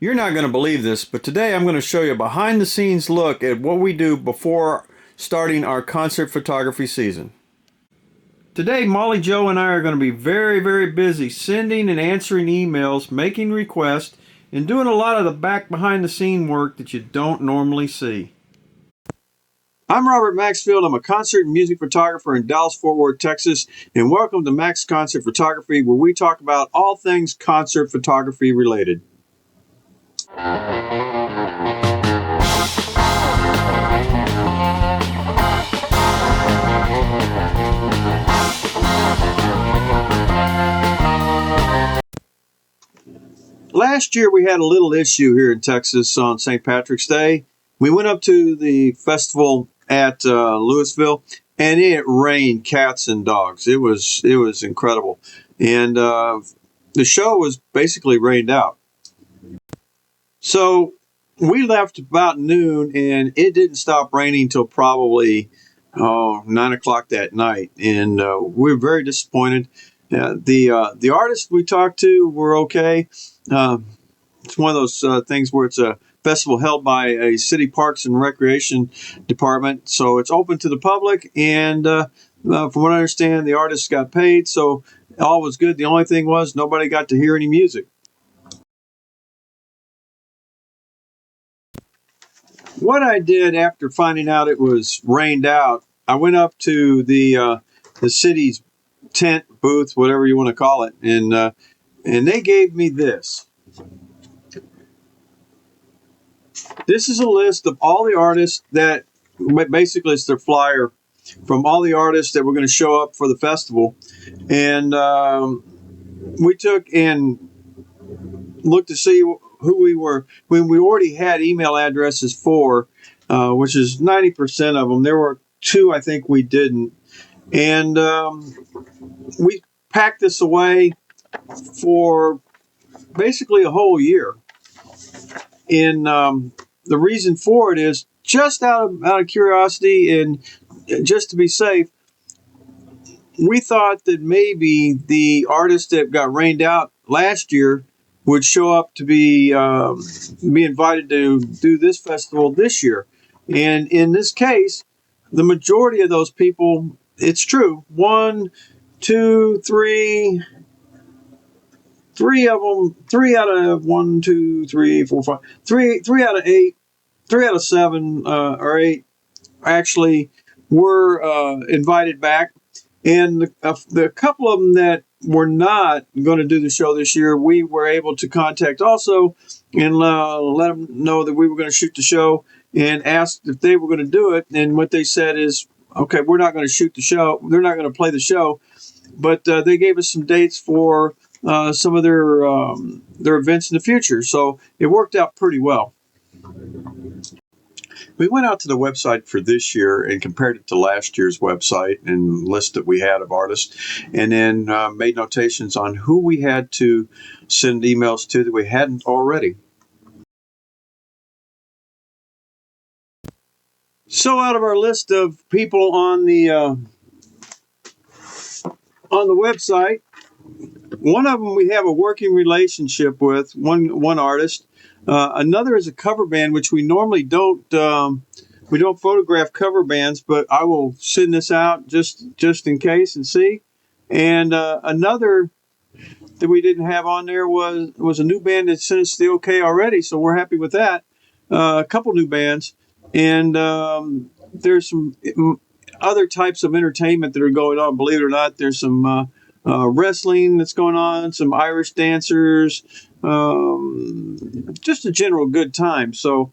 You're not going to believe this, but today I'm going to show you a behind the scenes look at what we do before starting our concert photography season. Today, Molly Jo and I are going to be very busy sending and answering emails, making requests, and doing a lot of the back behind the scene work that you don't normally see. I'm Robert Maxfield. I'm a concert and music photographer in Dallas-Fort Worth, Texas, and welcome to Max Concert Photography, where we talk about all things concert photography related. Last year we had a little issue here in Texas on St. Patrick's Day. We went up to the festival at Louisville, and it rained cats and dogs. It was incredible, and the show was basically rained out. So we left about noon, and it didn't stop raining until probably 9 o'clock that night, and we were very disappointed. The artists we talked to were okay. It's one of those things where it's a festival held by a city parks and recreation department, so it's open to the public, and from what I understand, the artists got paid, so all was good. The only thing was nobody got to hear any music. What I did after finding out it was rained out, I went up to the city's tent booth, whatever you want to call it, and they gave me this. This is a list of all the artists that, basically it's their flyer from all the artists that were going to show up for the festival, and we took and looked to see who we were, when we already had email addresses for, which is 90% of them. There were two I think we didn't, and we packed this away for basically a whole year. And the reason for it is just out of curiosity and just to be safe. We thought that maybe the artists that got rained out last year would show up to be invited to do this festival this year. And in this case, the majority of those people, it's true, three of them, three out of 1, 2, 3, 4, 5, three out of 8, 3 out of 7 or 8 actually were invited back. And the couple of them that were not going to do the show this year, we were able to contact also and let them know that we were going to shoot the show and asked if they were going to do it. And what they said is, okay, we're not going to shoot the show. They're not going to play the show. But they gave us some dates for some of their events in the future. So it worked out pretty well. We went out to the website for this year and compared it to last year's website and list that we had of artists, and then made notations on who we had to send emails to that we hadn't already. So out of our list of people on the website, one of them we have a working relationship with, one artist. Another is a cover band, which we normally don't photograph cover bands, but I will send this out just in case and see. And another that we didn't have on there was a new band that sent us the okay already, so we're happy with that. A couple new bands, and there's some other types of entertainment that are going on. Believe it or not, there's some wrestling that's going on, some Irish dancers, just a general good time. So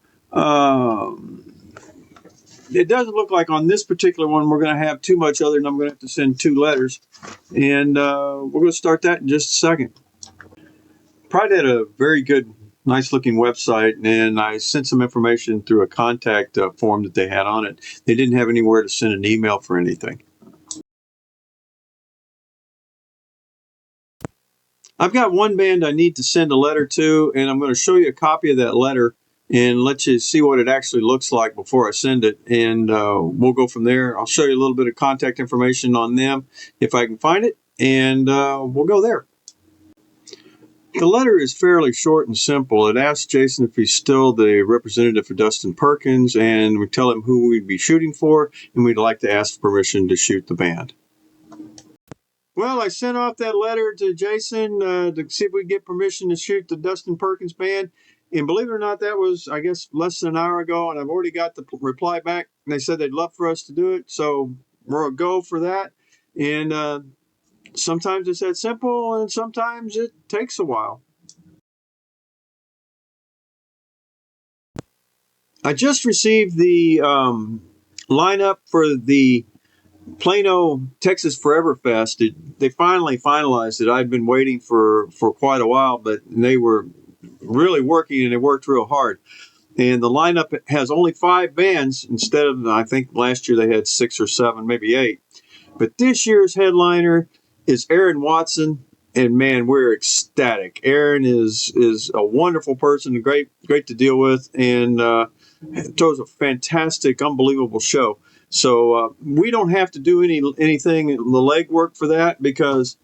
it doesn't look like on this particular one we're going to have too much other than I'm going to have to send 2 letters. And we're going to start that in just a second. Pride had a very good, nice looking website, and I sent some information through a contact form that they had on it. They didn't have anywhere to send an email for anything. I've got one band I need to send a letter to, and I'm going to show you a copy of that letter and let you see what it actually looks like before I send it, and we'll go from there. I'll show you a little bit of contact information on them if I can find it, and we'll go there. The letter is fairly short and simple. It asks Jason if he's still the representative for Dustin Perkins, and we tell him who we'd be shooting for, and we'd like to ask permission to shoot the band. Well, I sent off that letter to Jason to see if we get permission to shoot the Dustin Perkins band. And believe it or not, that was, I guess, less than an hour ago, and I've already got the reply back. And they said they'd love for us to do it, so we're a go for that. And sometimes it's that simple, and sometimes it takes a while. I just received the lineup for the Plano, Texas Forever Fest. They finally finalized it. I'd been waiting for quite a while, but they were really working, and they worked real hard. And the lineup has only 5 bands instead of, I think last year they had 6 or 7, maybe 8. But this year's headliner is Aaron Watson, and man, we're ecstatic. Aaron is a wonderful person, great to deal with, and throws a fantastic, unbelievable show. So we don't have to do anything, the legwork for that, because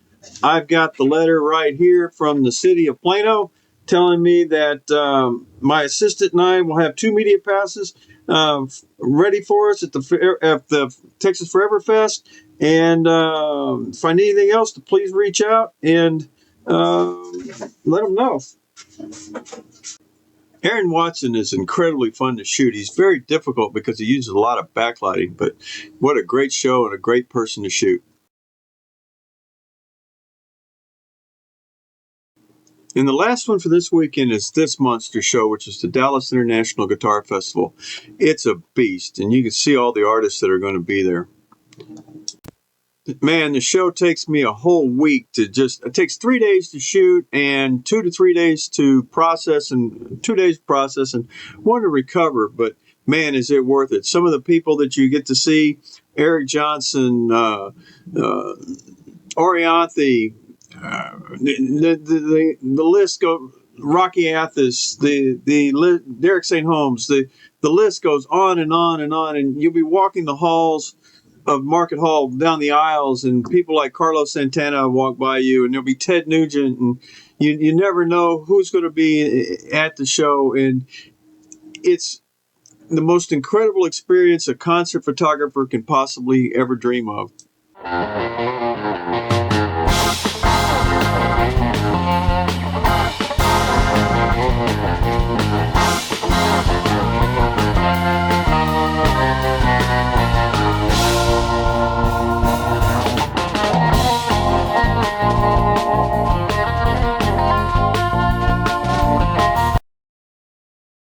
I've got the letter right here from the city of Plano telling me that my assistant and I will have 2 media passes ready for us at the Texas Forever Fest. And if I need anything else, to please reach out and let them know. Aaron Watson is incredibly fun to shoot. He's very difficult because he uses a lot of backlighting, but what a great show and a great person to shoot. And the last one for this weekend is this monster show, which is the Dallas International Guitar Festival. It's a beast, and you can see all the artists that are going to be there. Man, the show takes me a whole week it takes 3 days to shoot and 2 to 3 days to process and 2 days to process and 1 to recover. But man, is it worth it. Some of the people that you get to see, Eric Johnson, Orianthe, the list goes, Rocky Athis, the Derek St. Holmes, the list goes on and on and on, and you'll be walking the halls of Market Hall down the aisles, and people like Carlos Santana walk by you, and there'll be Ted Nugent, and you never know who's going to be at the show. And it's the most incredible experience a concert photographer can possibly ever dream of.